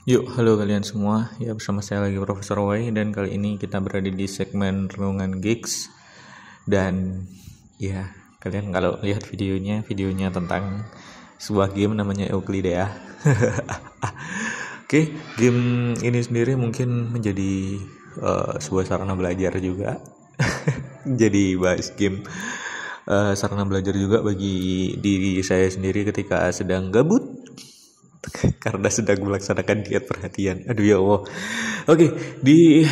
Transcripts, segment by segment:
Yuk, halo kalian semua. Ya, bersama saya lagi Profesor Wai dan kali ini kita berada di segmen Renungan Geeks. Dan ya, kalian kalau lihat videonya tentang sebuah game namanya Euclidea. Oke, game ini sendiri mungkin menjadi sebuah sarana belajar juga. Jadi bahas game sarana belajar juga bagi diri saya sendiri ketika sedang gabut karena sedang melaksanakan diet perhatian. Aduh ya Allah. Oke, di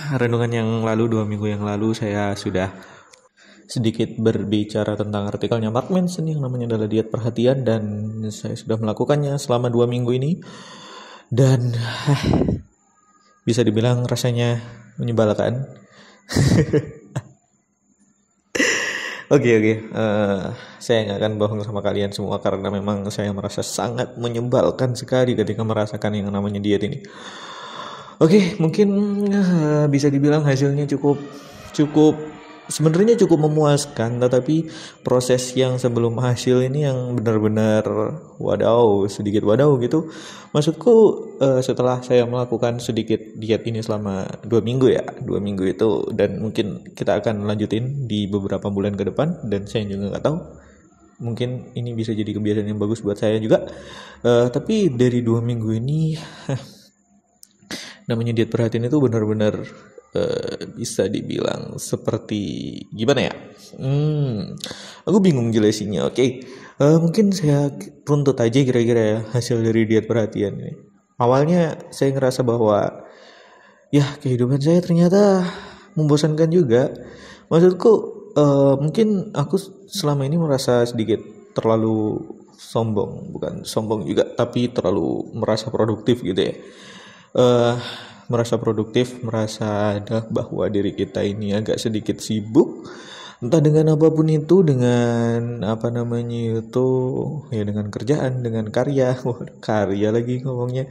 renungan yang lalu 2 minggu yang lalu saya sudah sedikit berbicara tentang artikelnya Mark Manson yang namanya adalah diet perhatian, dan saya sudah melakukannya selama 2 minggu ini, dan bisa dibilang rasanya menyebalkan. Oke. Saya nggak akan bohong sama kalian semua karena memang saya merasa sangat menyebalkan sekali ketika merasakan yang namanya diet ini. Oke, mungkin bisa dibilang hasilnya cukup sebenarnya cukup memuaskan, tetapi proses yang sebelum hasil ini yang benar-benar sedikit wadaw gitu. Maksudku setelah saya melakukan sedikit diet ini selama 2 minggu itu, dan mungkin kita akan lanjutin di beberapa bulan ke depan, dan saya juga nggak tahu, mungkin ini bisa jadi kebiasaan yang bagus buat saya juga. Tapi dari 2 minggu ini namanya diet perhatian itu benar-benar bisa dibilang seperti gimana ya? Aku bingung jelasinnya. Oke. Mungkin saya runtut aja kira-kira ya hasil dari diet perhatian ini. Awalnya saya ngerasa bahwa ya kehidupan saya ternyata membosankan juga. Maksudku mungkin aku selama ini merasa sedikit terlalu bukan sombong juga, tapi terlalu merasa produktif gitu ya. Merasa produktif, merasa ada bahwa diri kita ini agak sedikit sibuk, entah dengan apapun itu, dengan dengan kerjaan, dengan karya lagi ngomongnya,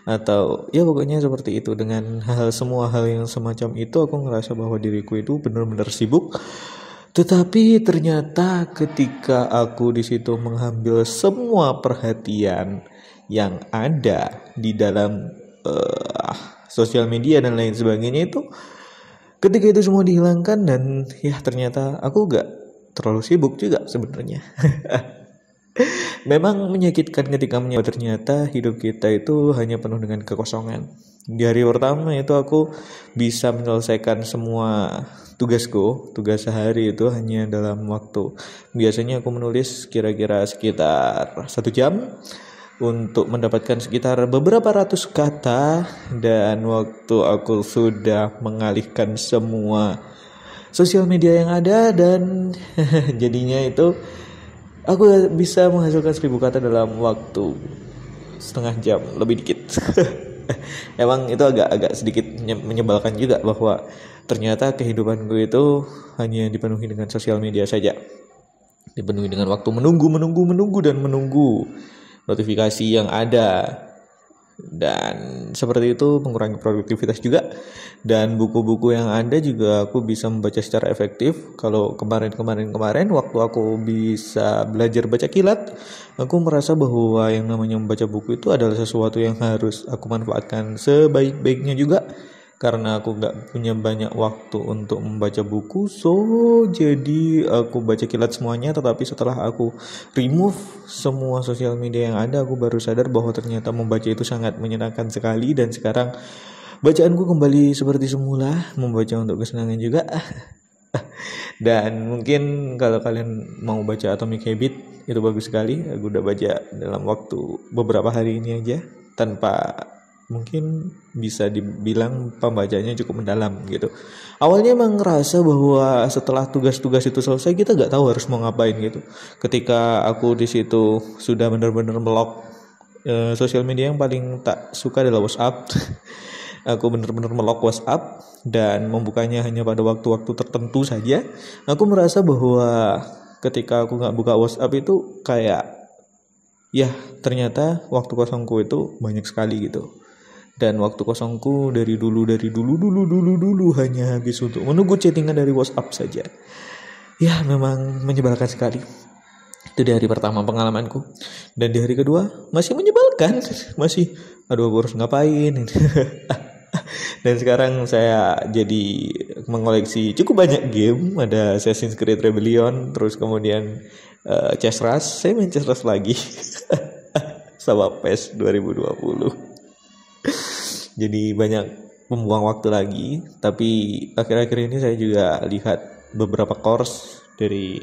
atau ya pokoknya seperti itu. Dengan semua hal yang semacam itu, aku ngerasa bahwa diriku itu benar-benar sibuk. Tetapi ternyata ketika aku di situ mengambil semua perhatian yang ada di dalam sosial media dan lain sebagainya itu, ketika itu semua dihilangkan, dan ya ternyata aku gak terlalu sibuk juga sebenarnya. Memang menyakitkan ketika ternyata hidup kita itu hanya penuh dengan kekosongan. Di hari pertama itu aku bisa menyelesaikan semua tugas sehari itu hanya dalam waktu. Biasanya aku menulis kira-kira sekitar 1 jam untuk mendapatkan sekitar beberapa ratus kata, dan waktu aku sudah mengalihkan semua sosial media yang ada, dan jadinya itu aku bisa menghasilkan 1000 kata dalam waktu setengah jam lebih dikit. Emang itu agak sedikit menyebalkan juga bahwa ternyata kehidupanku itu hanya dipenuhi dengan sosial media saja, dipenuhi dengan waktu menunggu notifikasi yang ada, dan seperti itu mengurangi produktivitas juga. Dan buku-buku yang ada juga aku bisa membaca secara efektif. Kalau kemarin waktu aku bisa belajar baca kilat, aku merasa bahwa yang namanya membaca buku itu adalah sesuatu yang harus aku manfaatkan sebaik-baiknya juga, karena aku gak punya banyak waktu untuk membaca buku. Jadi aku baca kilat semuanya. Tetapi setelah aku remove semua sosial media yang ada, aku baru sadar bahwa ternyata membaca itu sangat menyenangkan sekali. Dan sekarang bacaanku kembali seperti semula, membaca untuk kesenangan juga. Dan mungkin kalau kalian mau baca Atomic Habit, itu bagus sekali. Aku udah baca dalam waktu beberapa hari ini aja, tanpa mungkin bisa dibilang pembacanya cukup mendalam gitu. Awalnya emang ngerasa bahwa setelah tugas-tugas itu selesai, kita gak tahu harus mau ngapain gitu. Ketika aku di situ sudah benar-benar melock sosial media, yang paling tak suka adalah WhatsApp. Aku benar-benar melock WhatsApp dan membukanya hanya pada waktu-waktu tertentu saja. Aku merasa bahwa ketika aku gak buka WhatsApp itu kayak ya ternyata waktu kosongku itu banyak sekali gitu. Dan waktu kosongku dari dulu hanya habis untuk menunggu chattingan dari WhatsApp saja. Ya memang menyebalkan sekali. Itu di hari pertama pengalamanku. Dan di hari kedua masih menyebalkan. Masih, aduh aku harus ngapain. Dan sekarang saya jadi mengoleksi cukup banyak game. Ada Assassin's Creed Rebellion, terus kemudian Chess Rush. Saya main Chess Rush lagi. Sama PES 2020. Jadi banyak membuang waktu lagi. Tapi akhir-akhir ini saya juga lihat beberapa course dari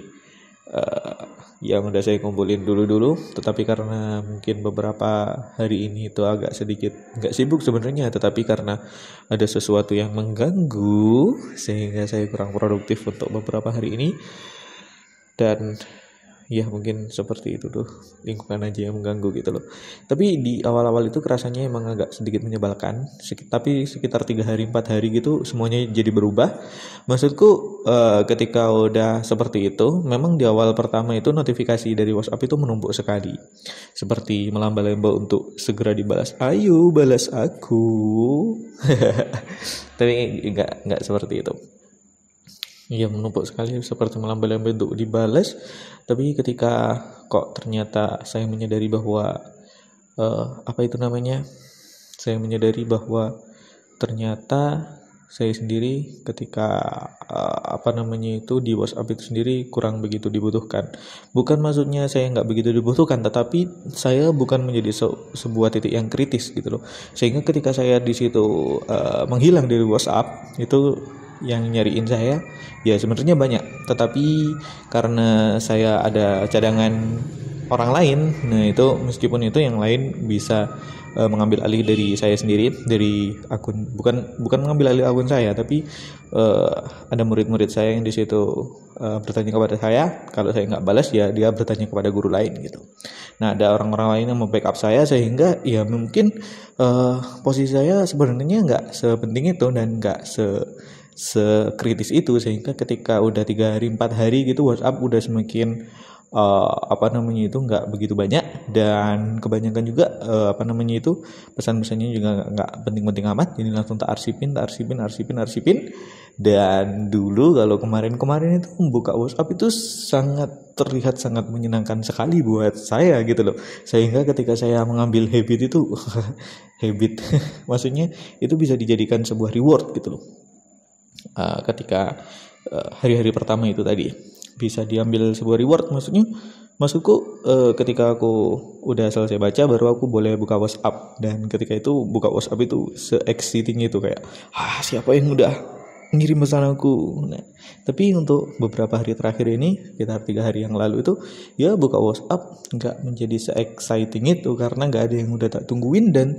yang udah saya kumpulin dulu, tetapi karena mungkin beberapa hari ini itu agak sedikit nggak sibuk sebenarnya, tetapi karena ada sesuatu yang mengganggu sehingga saya kurang produktif untuk beberapa hari ini. Dan ya mungkin seperti itu tuh, lingkungan aja yang mengganggu gitu loh. Tapi di awal-awal itu kerasanya emang agak sedikit menyebalkan, tapi sekitar 3 hari 4 hari gitu semuanya jadi berubah. Maksudku ketika udah seperti itu, memang di awal pertama itu notifikasi dari WhatsApp itu menumpuk sekali, seperti melamba-lamba untuk segera dibalas. Ayo balas aku. Tapi nggak seperti itu. Iya, menumpuk sekali seperti melamba-lamba untuk dibalas. Tapi ketika kok ternyata saya menyadari bahwa saya menyadari bahwa ternyata saya sendiri ketika di WhatsApp itu sendiri kurang begitu dibutuhkan. Bukan maksudnya saya nggak begitu dibutuhkan, tetapi saya bukan menjadi sebuah titik yang kritis gitu loh. Sehingga ketika saya di situ menghilang dari WhatsApp, itu yang nyariin saya ya sebenarnya banyak, tetapi karena saya ada cadangan orang lain, nah itu meskipun itu yang lain bisa mengambil alih dari saya sendiri, dari akun, bukan mengambil alih akun saya, tapi ada murid-murid saya yang di situ bertanya kepada saya. Kalau saya nggak balas ya dia bertanya kepada guru lain gitu. Nah ada orang-orang lain yang membackup saya, sehingga ya mungkin posisi saya sebenarnya nggak sepenting itu dan nggak sekritis itu, sehingga ketika udah 3 hari 4 hari gitu WhatsApp udah semakin nggak begitu banyak, dan kebanyakan juga pesan-pesannya juga nggak penting-penting amat, jadi langsung tak arsipin. Dan dulu kalau kemarin itu membuka WhatsApp itu terlihat sangat menyenangkan sekali buat saya gitu loh, sehingga ketika saya mengambil habit itu habit maksudnya itu bisa dijadikan sebuah reward gitu loh. Ketika hari-hari pertama itu tadi bisa diambil sebuah reward, maksudku ketika aku udah selesai baca baru aku boleh buka WhatsApp, dan ketika itu buka WhatsApp itu se-exciting itu, kayak siapa yang udah ngirim pesan aku. Nah, tapi untuk beberapa hari terakhir ini, sekitar 3 hari yang lalu itu ya buka WhatsApp nggak menjadi se-exciting itu, karena nggak ada yang udah tak tungguin, dan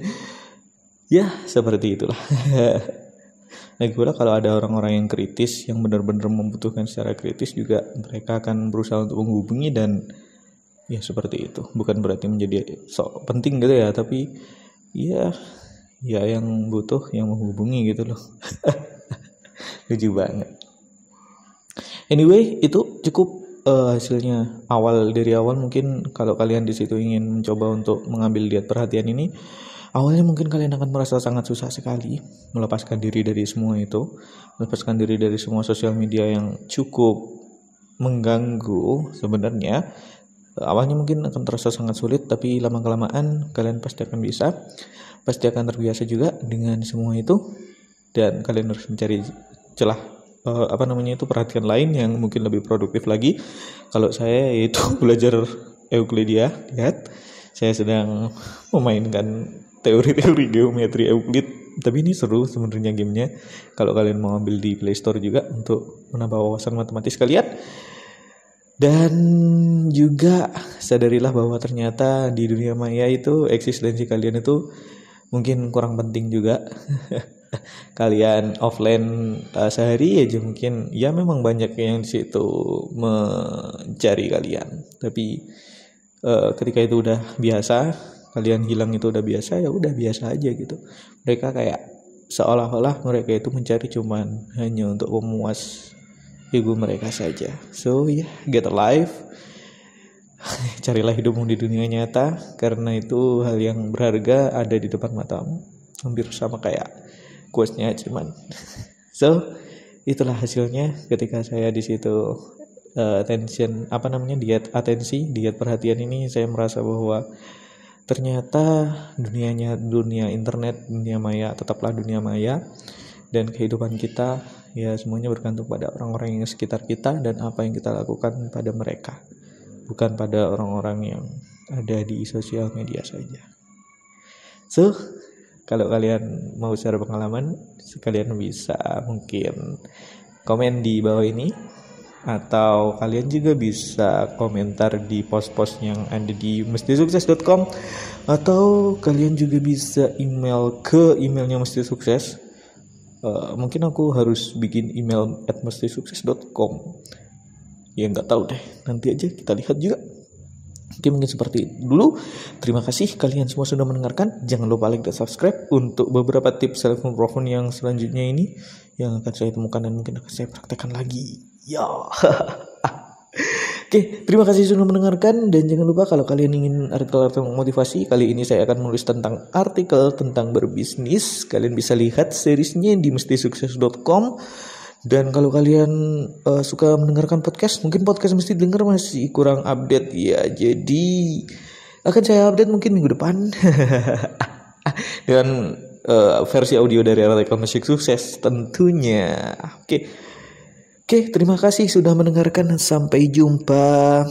ya seperti itulah. Lagi pula kalau ada orang-orang yang kritis, yang benar-benar membutuhkan secara kritis juga, mereka akan berusaha untuk menghubungi, dan ya seperti itu. Bukan berarti menjadi sok penting gitu ya, tapi ya yang butuh yang menghubungi gitu loh. Lucu banget. Anyway, itu cukup hasilnya dari awal. Mungkin kalau kalian di situ ingin mencoba untuk mengambil lihat perhatian ini, awalnya mungkin kalian akan merasa sangat susah sekali melepaskan diri dari semua itu, melepaskan diri dari semua sosial media yang cukup mengganggu sebenarnya. Awalnya mungkin akan terasa sangat sulit, tapi lama-kelamaan kalian pasti akan bisa, pasti akan terbiasa juga dengan semua itu, dan kalian harus mencari celah perhatian lain yang mungkin lebih produktif lagi. Kalau saya yaitu belajar Euclidia, lihat saya sedang memainkan teori-teori geometri Euclid, tapi ini seru sebenarnya gamenya. Kalau kalian mau ambil di Play Store juga untuk menambah wawasan matematis kalian. Dan juga sadarilah bahwa ternyata di dunia maya itu eksistensi kalian itu mungkin kurang penting juga. Kalian offline sehari aja mungkin ya memang banyak yang di situ mencari kalian, tapi ketika itu udah biasa, kalian hilang itu udah biasa, ya udah biasa aja gitu. Mereka kayak seolah-olah mereka itu mencari cuman hanya untuk memuas ego mereka saja. So get alive. Carilah hidupmu di dunia nyata, karena itu hal yang berharga ada di depan matamu. Hampir sama kayak quotes-nya cuman. So itulah hasilnya ketika saya di situ diet atensi, diet perhatian ini saya merasa bahwa ternyata dunia internet, dunia maya tetaplah dunia maya, dan kehidupan kita ya semuanya bergantung pada orang-orang yang sekitar kita dan apa yang kita lakukan pada mereka, bukan pada orang-orang yang ada di sosial media saja. So, kalau kalian mau share pengalaman, kalian bisa mungkin komen di bawah ini, atau kalian juga bisa komentar di post-post yang ada di mestisukses.com, atau kalian juga bisa email ke emailnya Mesti Sukses. Mungkin aku harus bikin email @mestisukses.com. Ya nggak tahu deh, nanti aja kita lihat juga. Oke, mungkin seperti itu dulu. Terima kasih kalian semua sudah mendengarkan. Jangan lupa like dan subscribe untuk beberapa tips self improvement yang selanjutnya ini yang akan saya temukan dan mungkin akan saya praktekkan lagi. Ya. Oke, terima kasih sudah mendengarkan, dan jangan lupa kalau kalian ingin artikel motivasi, kali ini saya akan menulis tentang artikel tentang berbisnis. Kalian bisa lihat seriesnya di mestisukses.com. Dan kalau kalian suka mendengarkan podcast, mungkin podcast mesti dengar masih kurang update ya. Jadi akan saya update mungkin minggu depan dengan versi audio dari artikel Mesti Sukses tentunya. Oke, terima kasih sudah mendengarkan. Sampai jumpa.